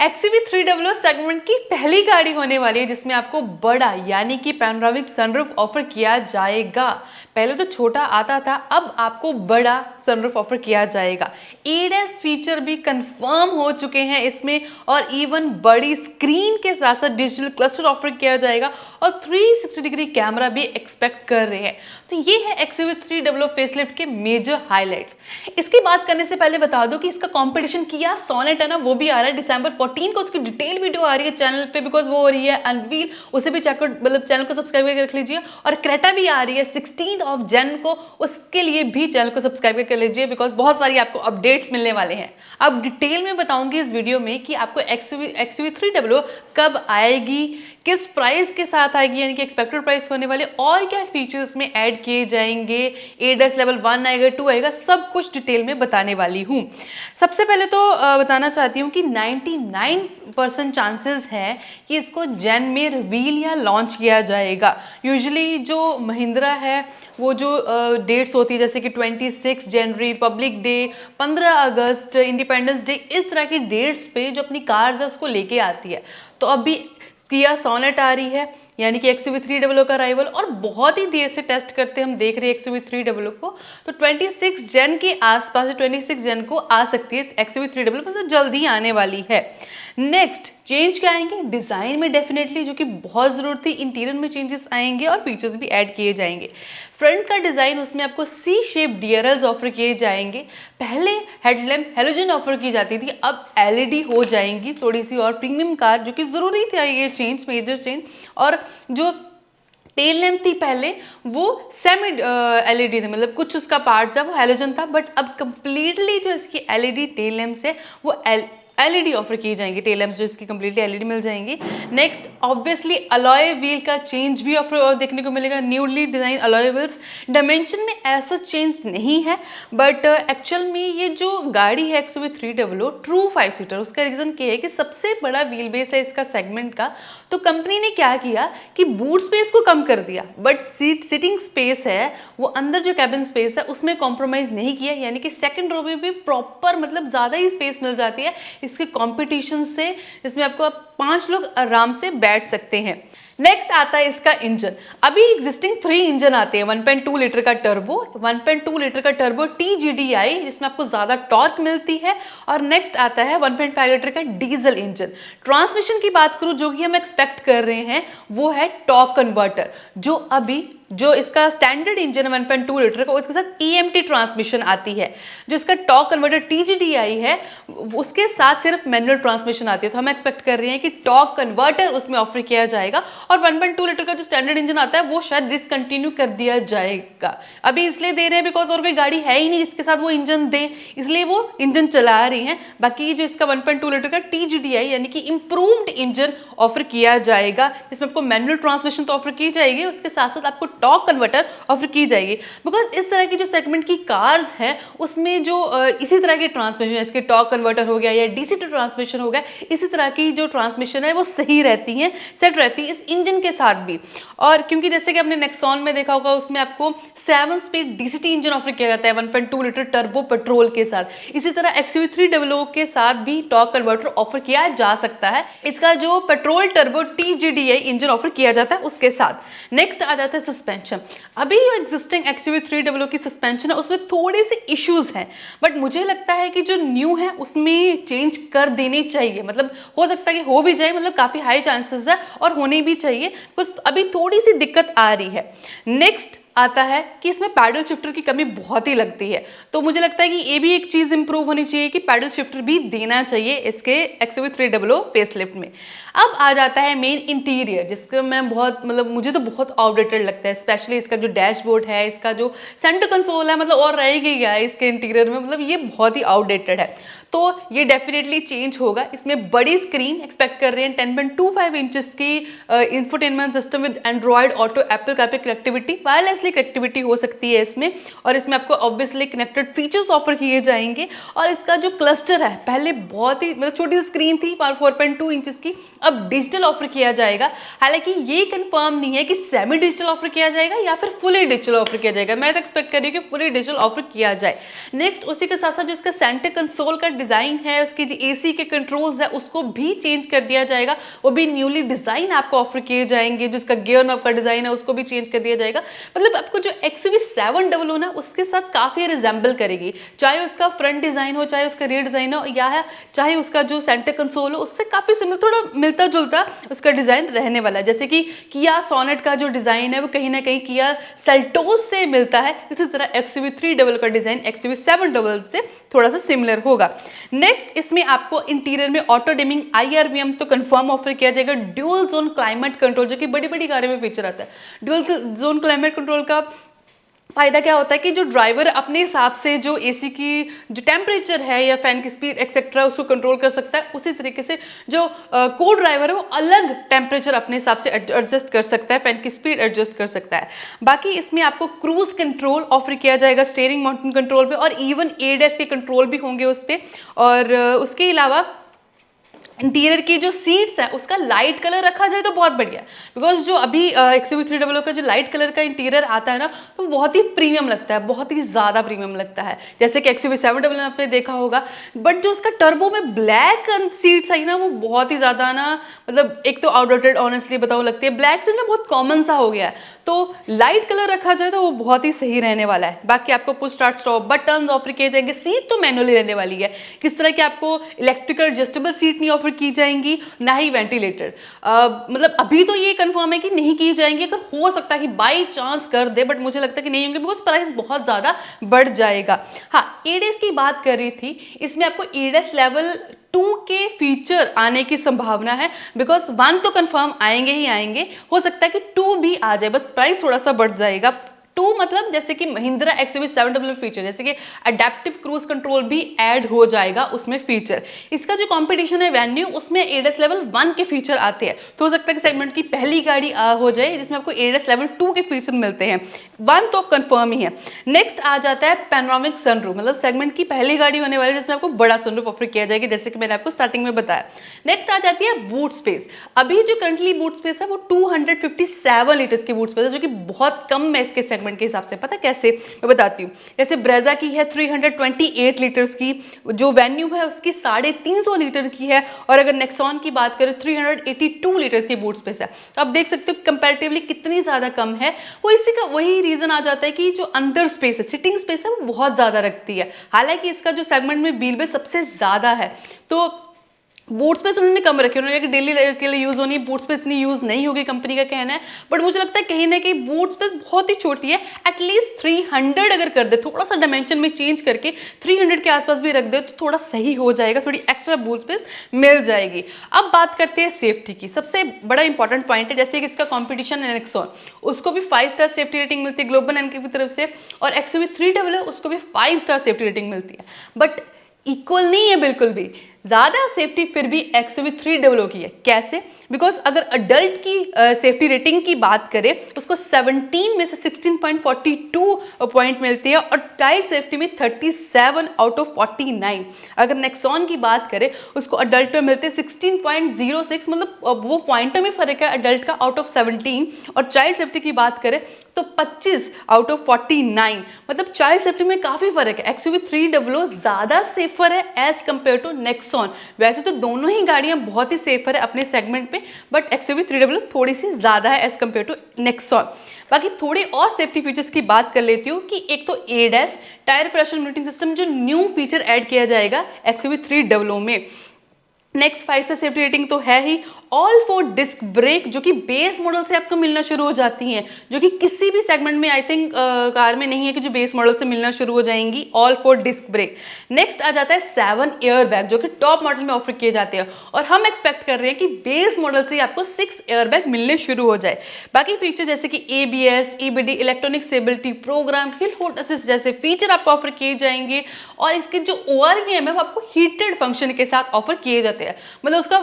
XUV300 segment की पहली गाड़ी होने वाली है जिसमें आपको बड़ा यानी कि पैनोरामिक सनरूफ ऑफर किया जाएगा। पहले तो छोटा आता था, अब आपको बड़ा सनरूफ ऑफर किया जाएगा। ADAS फीचर भी कंफर्म हो चुके हैं इसमें, और इवन बड़ी स्क्रीन के साथ साथ डिजिटल क्लस्टर ऑफर किया जाएगा और 360 डिग्री कैमरा भी एक्सपेक्ट कर रहे हैं। तो ये है XUV300 फेसलिफ्ट के मेजर हाईलाइट्स। इसकी बात करने से पहले बता दो कि इसका कंपटीशन किया सोनेट है ना, वो भी आ रहा है December 14 को। उसकी डिटेल वीडियो आ रही है चैनल पे, बिकॉज वो हो रही है अनवील, उसे भी चेक मतलब चैनल को सब्सक्राइब करके रख लीजिए। और क्रेटा भी आ रही है 16 जन को, उसके लिए भी चैनल को सब्सक्राइब कर लीजिए, बिकॉज बहुत सारी आपको अपडेट्स मिलने वाले हैं। अब डिटेल में बताऊंगी इस वीडियो में कि आपको XUV300 कब आएगी, किस प्राइस के साथ आएगी, यानी कि एक्सपेक्टेड प्राइस होने वाले, और क्या फीचर्स में ऐड किए जाएंगे, ADAS लेवल 1 आएगा, 2 आएगा, सब कुछ डिटेल में बताने वाली हूँ। सबसे पहले तो बताना चाहती हूँ कि 99% चांसेस है कि इसको जैन में रिवील या लॉन्च किया जाएगा। यूजुअली जो महिंद्रा है वो जो डेट्स होती है जैसे कि 26 जनवरी, रिपब्लिक डे, 15 अगस्त, इंडिपेंडेंस डे, इस तरह की डेट्स पे जो अपनी कार्स है उसको लेके आती है। तो अभी किया सोनेट आ रही है यानी कि XUV300 का अराइवल, और बहुत ही देर से टेस्ट करते हम देख रहे हैं XUV300 को। तो 26 जन के आसपास 26 जन को आ सकती है XUV300, मतलब जल्दी आने वाली है। नेक्स्ट चेंज क्या आएंगे, डिज़ाइन में डेफिनेटली, जो कि बहुत ज़रूरत थी, इंटीरियर में चेंजेस आएंगे और फीचर्स भी ऐड किए जाएंगे। फ्रंट का डिज़ाइन, उसमें आपको C शेप DRLs ऑफर किए जाएंगे। पहले हेडलैम्प हेलोजन ऑफर की जाती थी, अब LED हो जाएंगी, थोड़ी सी और प्रीमियम कार, जो कि ज़रूरी था ये चेंज, मेजर चेंज। और जो टेल लैम्प थी पहले वो सेमी LED थे, मतलब कुछ उसका पार्ट था वो हेलोजन था, बट अब कंप्लीटली जो इसकी LED टेल लैम्प्स है वो LED ऑफर की जाएंगी। टेल लैम्प्स जो इसकी कंप्लीटली LED मिल जाएंगी। नेक्स्ट ऑब्वियसली अलॉय व्हील का चेंज भी ऑफर देखने को मिलेगा, newly design alloy wheels. Dimension में ऐसा चेंज नहीं है, बट एक्चुअल में ये जो गाड़ी है XUV300 ट्रू 5 सीटर, उसका रीजन क्या है कि सबसे बड़ा व्हील बेस है इसका सेगमेंट का। तो कंपनी ने क्या किया कि बूट स्पेस को कम कर दिया, बट सिटिंग स्पेस है वो अंदर जो कैबिन स्पेस है उसमें कॉम्प्रोमाइज नहीं किया, यानी कि सेकंड रो में भी प्रॉपर मतलब ज़्यादा ही स्पेस मिल जाती है इसके कॉम्पिटिशन से, जिसमें आपको आप 5 लोग आराम से बैठ सकते हैं। नेक्स्ट आता है इसका इंजन। अभी एग्जिस्टिंग 3 इंजन आते हैं, 1.2 लीटर का टर्बो, 1.2 लीटर का टर्बो TGDI जिसमें आपको ज़्यादा टॉर्क मिलती है, और नेक्स्ट आता है 1.5 लीटर का डीजल इंजन। ट्रांसमिशन की बात करूँ जो कि हम एक्सपेक्ट कर रहे हैं वो है टॉर्क कन्वर्टर, जो इसका स्टैंडर्ड इंजन 1.2 लीटर का, उसके साथ EMT ट्रांसमिशन आती है। जो इसका टॉर्क कन्वर्टर TGDI है उसके साथ सिर्फ मैनुअल ट्रांसमिशन आती है, तो हम एक्सपेक्ट कर रहे हैं कि टॉर्क कन्वर्टर उसमें ऑफर किया जाएगा। और 1.2 लीटर का जो स्टैंडर्ड इंजन आता है वो शायद डिसकंटिन्यू कर दिया जाएगा। अभी इसलिए दे रहे हैं बिकॉज और कोई गाड़ी है ही नहीं जिसके साथ वो इंजन दे, इसलिए वो इंजन चला रही हैं। बाकी जो इसका 1.2 लीटर का TGDI यानी कि इंप्रूव्ड इंजन ऑफर किया जाएगा, जिसमें आपको मैनुअल ट्रांसमिशन तो ऑफर की जाएगी, उसके साथ साथ आपको टॉर्क कन्वर्टर ऑफर की जाएगी। बिकॉज इस तरह की जो सेगमेंट की कार्स है उसमें जो इसी तरह के ट्रांसमिशन, इसके टॉर्क कन्वर्टर हो गया या DC टू ट्रांसमिशन हो गया, इसी तरह की जो ट्रांसमिशन है वो सही रहती है, सेट रहती है इस इंजन के साथ भी। और क्योंकि जैसे कि आपने नेक्सॉन में देखा होगा उसमें आपको 7 स्पीड DCT इंजन ऑफर किया जाता है 1.2 लीटर टर्बो पेट्रोल के साथ, इसी तरह XUV300 के साथ भी टॉर्क कन्वर्टर ऑफर किया जा सकता है, इसका जो petrol turbo TGDI engine offer किया जाता है उसके साथ। नेक्स्ट आ जाता है सस्पेंशन। अभी जो एग्जिस्टिंग XUV300 की सस्पेंशन है उसमें थोड़े से इश्यूज हैं, बट मुझे लगता है कि जो न्यू है उसमें चेंज कर देने चाहिए, मतलब हो सकता है कि हो भी जाए, मतलब काफ़ी हाई चांसेस है और होने भी चाहिए, कुछ अभी थोड़ी सी दिक्कत आ रही है। नेक्स्ट आता है कि इसमें पैडल शिफ्टर की कमी बहुत ही लगती है, तो मुझे लगता है कि ये भी एक चीज़ इंप्रूव होनी चाहिए कि पैडल शिफ्टर भी देना चाहिए इसके XUV300 फेसलिफ्ट में। अब आ जाता है मेन इंटीरियर, जिसका मैं बहुत मतलब मुझे तो बहुत आउटडेटेड लगता है, स्पेशली इसका जो डैशबोर्ड है, इसका जो सेंटर कंसोल है, मतलब और रह ही गया है इसके इंटीरियर में, मतलब ये बहुत ही आउटडेटेड है। तो ये डेफिनेटली चेंज होगा। इसमें बड़ी स्क्रीन एक्सपेक्ट कर रहे हैं, 10.25 इंचेस की infotainment system with Android auto, Apple CarPlay connectivity, wirelessly connectivity हो सकती है इसमें, और इसमें आपको ऑब्वियसली कनेक्टेड फीचर्स ऑफर किए जाएंगे। और इसका जो क्लस्टर है, पहले बहुत ही मतलब छोटी सी स्क्रीन थी 4.2 इंचेस की, अब डिजिटल ऑफर किया जाएगा। हालांकि ये कंफर्म नहीं है कि सेमी डिजिटल ऑफर किया जाएगा या फिर फुली डिजिटल ऑफर किया जाएगा, मैं तो एक्सपेक्ट कर रही हूँ कि फुली डिजिटल ऑफर किया जाए। नेक्स्ट उसी के साथ साथ जो इसका सेंटर कंसोल का डिज़ाइन है, उसकी जो एसी के कंट्रोल्स है उसको भी चेंज कर दिया जाएगा, वो भी न्यूली डिज़ाइन आपको ऑफर किए जाएंगे। जो इसका गियर नॉब का डिज़ाइन है उसको भी चेंज कर दिया जाएगा। मतलब आपको जो XUV700 ना उसके साथ काफ़ी रिजेंबल करेगी, चाहे उसका फ्रंट डिज़ाइन हो, चाहे उसका रियर डिज़ाइन हो, या चाहे उसका जो सेंटर कंसोल हो, उससे काफ़ी सिमिलर, थोड़ा मिलता जुलता उसका डिज़ाइन रहने वाला है। जैसे कि किया सोनेट का जो डिज़ाइन है वो कहीं ना कहीं किया सेल्टोस से मिलता है, इसी तरह XUV300 का डिज़ाइन XUV700 से थोड़ा सा सिमिलर होगा। नेक्स्ट इसमें आपको इंटीरियर में ऑटो डिमिंग IRVM तो कंफर्म ऑफर किया जाएगा। ड्यूल जोन क्लाइमेट कंट्रोल जो कि बड़ी बड़ी गाड़ी में फीचर आता है। ड्यूल जोन क्लाइमेट कंट्रोल का फायदा क्या होता है कि जो ड्राइवर अपने हिसाब से जो एसी की जो टेम्परेचर है या फैन की स्पीड एक्सेट्रा उसको कंट्रोल कर सकता है, उसी तरीके से जो को ड्राइवर है वो अलग टेम्परेचर अपने हिसाब से एडजस्ट कर सकता है, फैन की स्पीड एडजस्ट कर सकता है। बाकी इसमें आपको क्रूज कंट्रोल ऑफर किया जाएगा स्टीयरिंग माउंटेन कंट्रोल पे, और इवन ADAS के कंट्रोल भी होंगे उस पर। और उसके अलावा इंटीरियर की जो सीट्स है उसका लाइट कलर रखा जाए तो बहुत बढ़िया है, बिकॉज जो अभी XUV300 का जो लाइट कलर का इंटीरियर आता है ना तो बहुत ही प्रीमियम लगता है, बहुत ही ज़्यादा प्रीमियम लगता है, जैसे कि XUV700 में आपने देखा होगा। बट जो उसका टर्बो में ब्लैक सीट्स आई ना वो बहुत ही ज़्यादा ना, मतलब एक तो आउटडेटेड ऑनेस्टली बताओ लगती है, ब्लैक सीट ना बहुत कॉमन सा हो गया है, तो लाइट कलर रखा जाए तो वो बहुत ही सही रहने वाला है। बाकी आपको push start stop button offer किए जाएंगे। सीट तो मैनुअली रहने वाली है, किस तरह की आपको इलेक्ट्रिकल एडजस्टेबल सीट नहीं ऑफर की जाएंगी, ना ही वेंटिलेटर। मतलब अभी तो ये कंफर्म है कि नहीं की जाएंगी, अगर हो सकता है कि बाई चांस कर दे, बट मुझे लगता है कि नहीं होंगे बिकॉज प्राइस बहुत ज़्यादा बढ़ जाएगा। हाँ, ADAS की बात कर रही थी, इसमें आपको ADAS लेवल 2 के फीचर आने की संभावना है, बिकॉज 1 तो कंफर्म आएंगे ही आएंगे, हो सकता है कि 2 भी आ जाए, बस प्राइस थोड़ा सा बढ़ जाएगा। 2 मतलब जैसे कि महिंद्रा XUV700 फीचर, जैसे कि अडेप्टिव क्रूज कंट्रोल भी ऐड हो जाएगा उसमें फीचर। इसका जो कंपटीशन है वेन्यू, उसमें ADAS लेवल 1 के फीचर आते हैं, तो हो सकता है कि सेगमेंट की पहली गाड़ी हो जाए जिसमें आपको ADAS लेवल 2 के फीचर मिलते हैं। 1 तो कंफर्म ही है। नेक्स्ट आ जाता है पैनोरामिक सनरूफ, मतलब सेगमेंट की पहली गाड़ी होने वाली है जिसमें आपको बड़ा सनरूफ ऑफर किया जाएगा, जैसे कि मैंने आपको स्टार्टिंग में बताया। नेक्स्ट आ जाती है बूट स्पेस। अभी जो करंटली बूट स्पेस है वो 257 लीटर्स की बूट स्पेस है, जो कि बहुत कम है इसके सेगमेंट के हिसाब से। पता कैसे, मैं बताती हूँ। जैसे ब्रेजा की है 328 लीटर्स की, जो वेन्यू है उसकी 350 लीटर की है, और अगर नेक्सॉन की बात करें 382 लीटर्स की बूट स्पेस है। तो आप देख सकते हो कंपैरेटिवली कितनी ज़्यादा कम है। वो इसी का वही रीज़न आ जाता है कि जो अंदर स्पेस है, सिटिंग स्पेस है, वो बहुत ज़्यादा रखती है। हालांकि इसका जो सेगमेंट में व्हील बेस सबसे ज़्यादा है, तो बूट स्पेस उन्होंने कम रखी, उन्होंने कहा कि डेली के लिए यूज़ होनी है, बूट स्पेस इतनी यूज़ नहीं होगी, कंपनी का कहना है। बट मुझे लगता है कहीं ना कहीं बूट स्पेस बहुत ही छोटी है, एटलीस्ट 300 अगर कर दे, थोड़ा सा डायमेंशन में चेंज करके 300 के आसपास भी रख दे तो थोड़ा सही हो जाएगा, थोड़ी एक्स्ट्रा बूट स्पेस मिल जाएगी। अब बात करते हैं सेफ्टी की, सबसे बड़ा इंपॉर्टेंट पॉइंट है, जैसे कि इसका कॉम्पिटिशन है नेक्सॉन, उसको भी 5 स्टार सेफ्टी रेटिंग मिलती है ग्लोबल एनके की तरफ से, और XUV300 है उसको भी 5 स्टार सेफ्टी रेटिंग मिलती है। बट इक्वल नहीं है बिल्कुल भी, ज़्यादा सेफ्टी फिर भी XUV300 की है। कैसे? बिकॉज अगर अडल्ट की सेफ्टी रेटिंग की बात करें उसको 17 में से 16.42 पॉइंट मिलती है, और चाइल्ड सेफ्टी में 37 आउट ऑफ 49। अगर नेक्सॉन की बात करें उसको अडल्ट में मिलते हैं 16.06, मतलब वो पॉइंटों में फ़र्क है अडल्ट का आउट ऑफ 17, और चाइल्ड सेफ्टी की बात करें तो 25 आउट ऑफ 49, मतलब चाइल्ड सेफ्टी में काफ़ी फ़र्क है। XUV300 ज़्यादा सेफर है एज कम्पेयर टू नेक्सॉन। वैसे तो दोनों ही गाड़ियां बहुत ही सेफर है अपने सेगमेंट में, बट XUV300 थोड़ी सी ज़्यादा है एज कम्पेयर टू नेक्सॉन। बाकी थोड़े और सेफ्टी फीचर्स की बात कर लेती हूँ कि एक तो ADAS tyre pressure monitoring system, जो न्यू फीचर ऐड किया जाएगा XUV300 में। नेक्स्ट 5 स्टार सेफ्टी रेटिंग तो है ही। ऑल 4 डिस्क ब्रेक, जो कि बेस मॉडल से आपको मिलना शुरू हो जाती हैं, जो कि किसी भी सेगमेंट में आई थिंक कार में नहीं है कि जो बेस मॉडल से मिलना शुरू हो जाएंगी। All 4 disc brake. नेक्स्ट आ जाता है 7 एयर बैग, जो कि टॉप मॉडल में ऑफर किए जाते हैं, और हम एक्सपेक्ट कर रहे हैं कि बेस मॉडल से आपको 6 एयर बैग मिलने शुरू हो जाए। बाकी फीचर जैसे कि ABS, EBD, electronic stability program, hill hold assist जैसे फीचर आपको ऑफर किए जाएंगे, और इसके जो ORVM है वो आपको हीटेड फंक्शन के साथ ऑफर किए जाते हैं। जाते हैं। मतलब उसका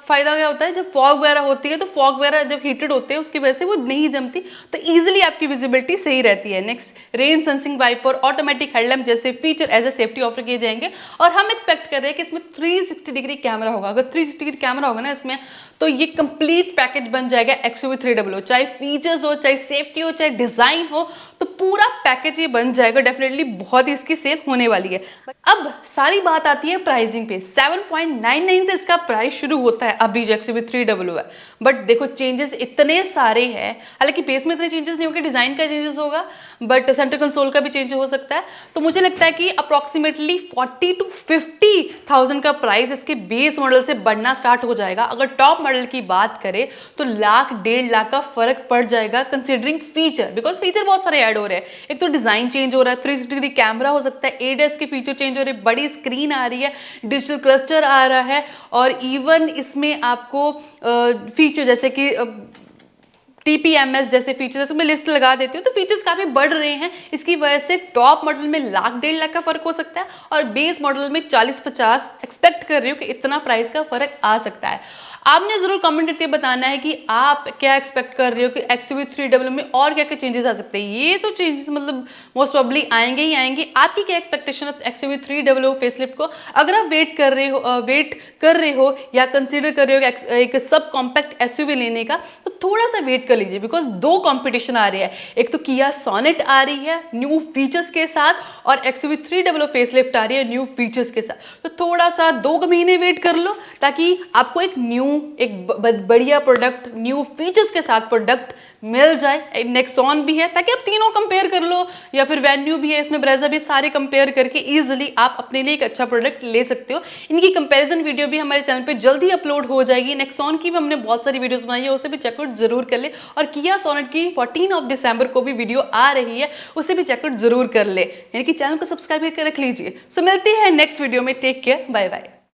फायदा क्या होता है, जब फॉग वगैरह होती है तो फॉग वगैरह जब हीटेड होते हैं उसकी वजह से वो नहीं जमती, तो ईजिली आपकी विजिबिलिटी सही रहती है। Next, rain sensing wiper, automatic headlamp जैसे feature as a safety offer किए जाएंगे। और हम एक्सपेक्ट कर रहे हैं कि इसमें 360 डिग्री कैमरा होगा। अगर 360 डिग्री कैमरा होगा ना इसमें, तो ये कंप्लीट पैकेज बन जाएगा XUV300। चाहे फीचर्स हो, चाहे सेफ्टी हो, चाहे डिजाइन हो, तो पूरा पैकेज ये बन जाएगा। डेफिनेटली बहुत ही इसकी सेल होने वाली है। अब सारी बात आती है प्राइसिंग पे। 7.99 से इसका प्राइस शुरू होता है अभी जो XUV300 है। बट देखो चेंजेस इतने सारे हैं, हालांकि बेस में इतने चेंजेस नहीं होंगे, डिजाइन का चेंजेस होगा, बट सेंटर कंसोल का भी चेंज हो सकता है। तो मुझे लगता है कि अप्रॉक्सीमेटली 40 to 50,000 का प्राइस इसके बेस मॉडल से बढ़ना स्टार्ट हो जाएगा। अगर टॉप मॉडल की बात करें तो लाख 1.5 लाख का फर्क पड़ जाएगा, कंसिडरिंग फीचर, बिकॉज फीचर बहुत सारे ऐड हो रहे हैं। एक तो डिजाइन चेंज हो रहा है, 360 डिग्री कैमरा हो सकता है, ADAS के फीचर चेंज हो रहे हैं, बड़ी स्क्रीन आ रही है, डिजिटल क्लस्टर आ रहा है, और इवन इसमें आपको फीचर जैसे कि TPMS जैसे फीचर्स, जैसे मैं लिस्ट लगा देती हूँ, तो फीचर्स काफी बढ़ रहे हैं। इसकी वजह से टॉप मॉडल में लाख 1.5 लाख का फर्क हो सकता है, और बेस मॉडल में 40-50 एक्सपेक्ट कर रही हूँ कि इतना प्राइस का फर्क आ सकता है। आपने जरूर कमेंट करके बताना है कि आप क्या एक्सपेक्ट कर रहे हो कि XUV300 में और क्या क्या चेंजेस आ सकते हैं। ये तो चेंजेस मतलब मोस्ट प्रोबेबली आएंगे ही आएंगे। आपकी क्या एक्सपेक्टेशन है XUV300 फेसलिफ्ट को? अगर आप वेट कर रहे हो या कंसीडर कर रहे हो एक सब कॉम्पैक्ट SUV लेने का, तो थोड़ा सा वेट कर लीजिए, बिकॉज दो कंपटीशन आ रही है। एक तो किया सोनेट आ रही है न्यू फीचर्स के साथ, और XUV300 फेसलिफ्ट आ रही है न्यू फीचर्स के साथ। तो थोड़ा सा 2 महीने वेट कर लो, ताकि आपको एक बढ़िया प्रोडक्ट न्यू फीचर्स के साथ प्रोडक्ट मिल जाए। नेक्सॉन भी है, ताकि आप तीनों कंपेयर कर लो, या फिर वेन्यू भी है, इसमें ब्रेजा भी, सारे कंपेयर करके इजीली आप अपने लिए एक अच्छा प्रोडक्ट ले सकते हो। इनकी कंपैरिजन वीडियो भी हमारे चैनल पे जल्दी अपलोड हो जाएगी। नेक्सॉन की भी हमने बहुत सारी वीडियोस बनाई है, उसे भी चेकआउट जरूर कर ले। और किया सोनेट की 14 दिसंबर को भी वीडियो आ रही है, उसे भी चेकआउट जरूर कर ले, यानी कि चैनल को सब्सक्राइब करके रख लीजिए। सो मिलते हैं नेक्स्ट वीडियो में। Take care, bye bye.